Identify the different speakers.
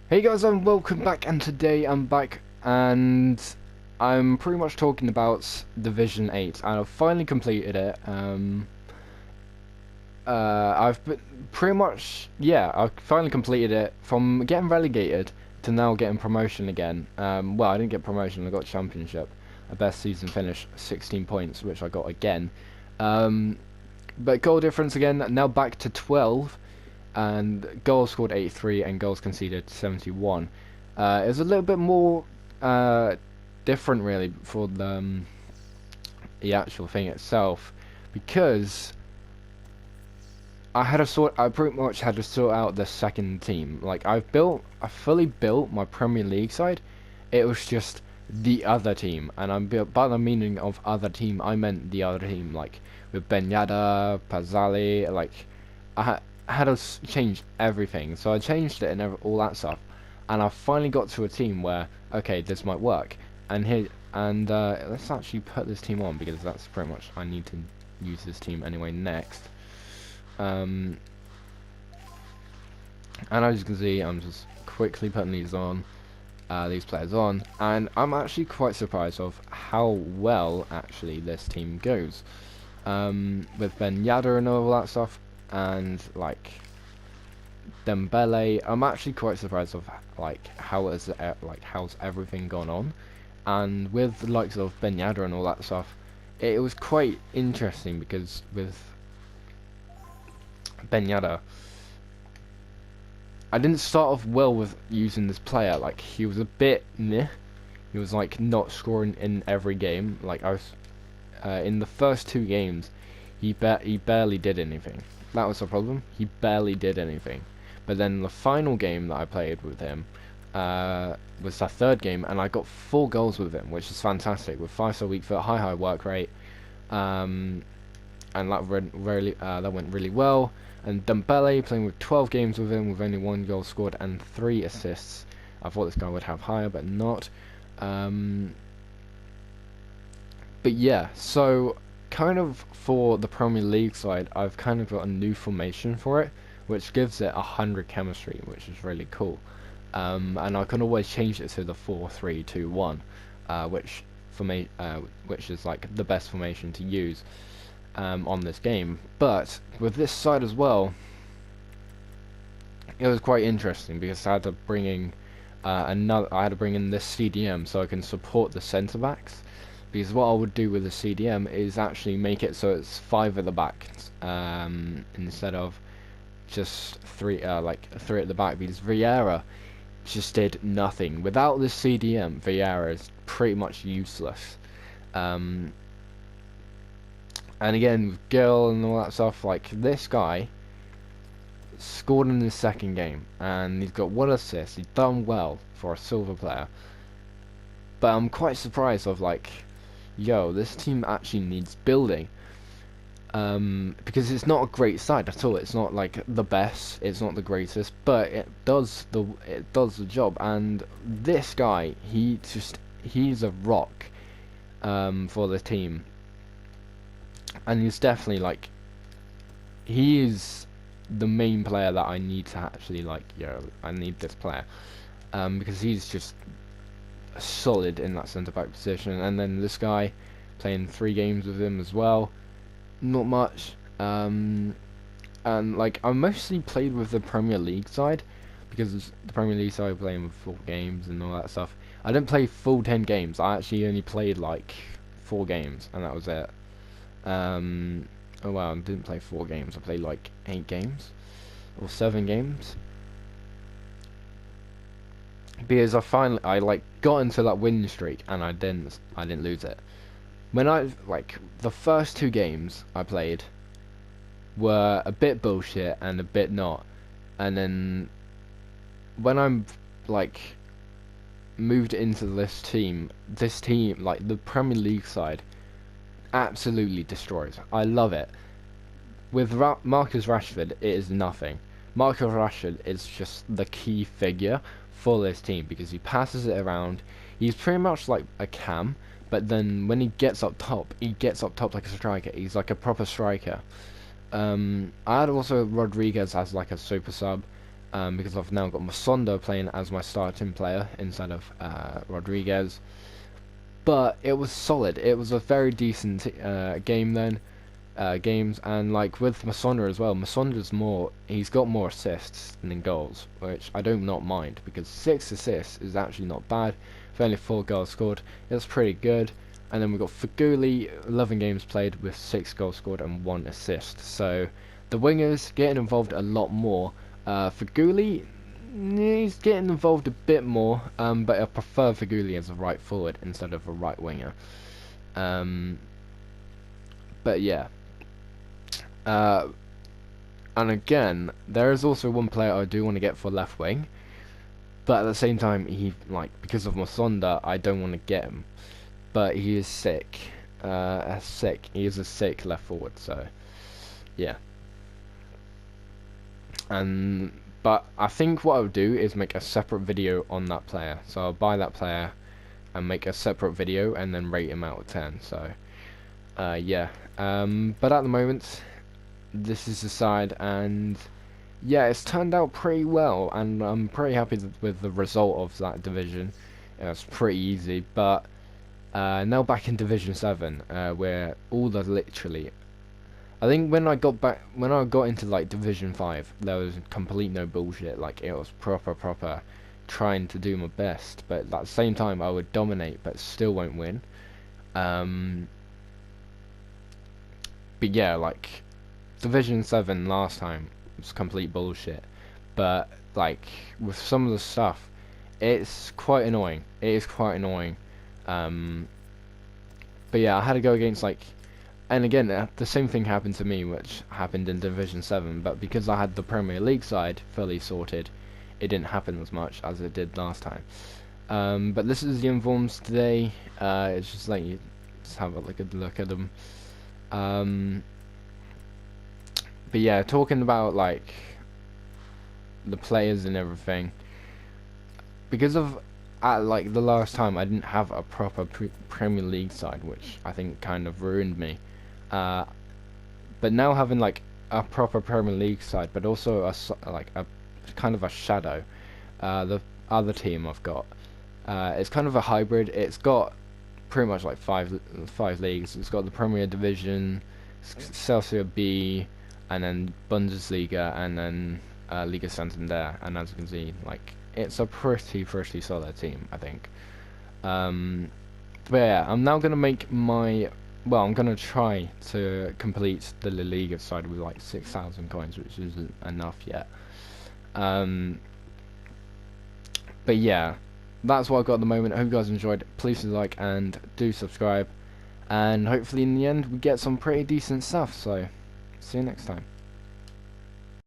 Speaker 1: Hey guys, and welcome back, and today I'm back and I'm pretty much talking about Division 8 and I've finally completed it. I've been pretty much, yeah, I've finally completed it from getting relegated to now getting promotion again. Well, I didn't get promotion, I got championship. A best season finish, 16 points, which I got again. Um, but goal difference again, now back to 12. And goals scored 83 and goals conceded 71. It was a little bit more different, really, for the actual thing itself, because I pretty much had to sort out the second team. Like I fully built my Premier League side. It was just the other team, and by the meaning of other team, I meant the other team, like with Ben Yedder, Pazali, like I had to change everything. So I changed it and all that stuff, and I finally got to a team where okay, this might work. Let's actually put this team on because that's pretty much I need to use this team anyway next. Um, and as you can see, I'm just quickly putting these players on, and I'm actually quite surprised of how well actually this team goes. With Ben Yedder and all that stuff, and like Dembele, I'm actually quite surprised of like how's everything gone on, and with the likes of Ben Yedder and all that stuff, it was quite interesting because with Ben Yedder, I didn't start off well with using this player. Like he was a bit meh. He was like not scoring in every game. Like I was in the first two games, he barely did anything. That was the problem. He barely did anything. But then the final game that I played with him was the third game, and I got 4 goals with him, which is fantastic. With 5-star weak foot, high work rate, and that went really well. And Dembele, playing with 12 games with him, with only 1 goal scored and 3 assists. I thought this guy would have higher, but not. But yeah, so kind of for the Premier League side, I've kind of got a new formation for it, which gives it 100 chemistry, which is really cool. And I can always change it to the 4-3-2-1, which is like the best formation to use on this game. But with this side as well, it was quite interesting because I had to bring in this CDM so I can support the centre backs. Because what I would do with the CDM is actually make it so it's 5 at the back instead of just 3, like 3 at the back. Because Vieira just did nothing without the CDM. Vieira is pretty much useless. And again, with Gill and all that stuff, like this guy scored in his second game, and he's got 1 assist. He's done well for a silver player. But I'm quite surprised of like, yo, this team actually needs building. Because it's not a great side at all. It's not like the best. It's not the greatest, but it does the job. And this guy, he's a rock for the team, and he's definitely like he is the main player that I need to actually like. Yo, I need this player because he's just solid in that centre back position. And then this guy, playing 3 games with him as well, not much. And like I mostly played with the Premier League side because the Premier League side playing with 4 games and all that stuff. I didn't play full 10 games. I actually only played like 4 games, and that was it. Oh wow, I didn't play 4 games. I played like 8 games or 7 games. Because I like got into that winning streak, and I didn't lose it. When the first 2 games I played were a bit bullshit and a bit not, and then when I'm like moved into this team like the Premier League side absolutely destroys. I love it. With Marcus Rashford, it is nothing. Marcus Rashford is just the key figure for this team because he passes it around. He's pretty much like a cam, but then when he gets up top like a striker. He's like a proper striker. I had also Rodriguez as like a super sub, because I've now got Masonda playing as my starting player instead of Rodriguez. But it was solid. It was a very decent game then. Games, and like with Masonda as well, he's got more assists than goals, which I do not mind, because 6 assists is actually not bad. If only 4 goals scored, it's pretty good. And then we've got Feghouli, 11 games played with 6 goals scored and 1 assist. So the wingers getting involved a lot more. Feghouli, he's getting involved a bit more, but I prefer Feghouli as a right forward instead of a right winger. But yeah. And again, there is also one player I do want to get for left wing, but at the same time, because of Masonda, I don't want to get him. But he is sick. He is a sick left forward. So, yeah. But I think what I'll do is make a separate video on that player. So I'll buy that player and make a separate video and then rate him out of 10. So, yeah. But at the moment, this is the side, and yeah, it's turned out pretty well, and I'm pretty happy with the result of that division. It's pretty easy, but now back in Division 7, where literally, I think when I got into like Division 5, there was complete no bullshit. Like, it was proper trying to do my best, but at the same time I would dominate but still won't win. But yeah, like Division 7 last time was complete bullshit, but like with some of the stuff, it's quite annoying. It is quite annoying. But yeah, I had to go against and again, the same thing happened to me, which happened in Division 7, but because I had the Premier League side fully sorted, it didn't happen as much as it did last time. But this is the informs today. It's just like you just have a good look at them. But yeah, talking about like the players and everything, because of like the last time I didn't have a proper Premier League side, which I think kind of ruined me. But now having like a proper Premier League side, but also a kind of a shadow, the other team I've got, it's kind of a hybrid. It's got pretty much like five leagues. It's got the Premier Division, Celsius B, and then Bundesliga, and then Liga Santander. And as you can see, like, it's a pretty solid team, I think. But yeah, I'm now gonna make I'm gonna try to complete the La Liga side with like 6,000 coins, which isn't enough yet. But yeah, that's what I've got at the moment. I hope you guys enjoyed. Please do like and do subscribe, and hopefully in the end we get some pretty decent stuff. So see you next time.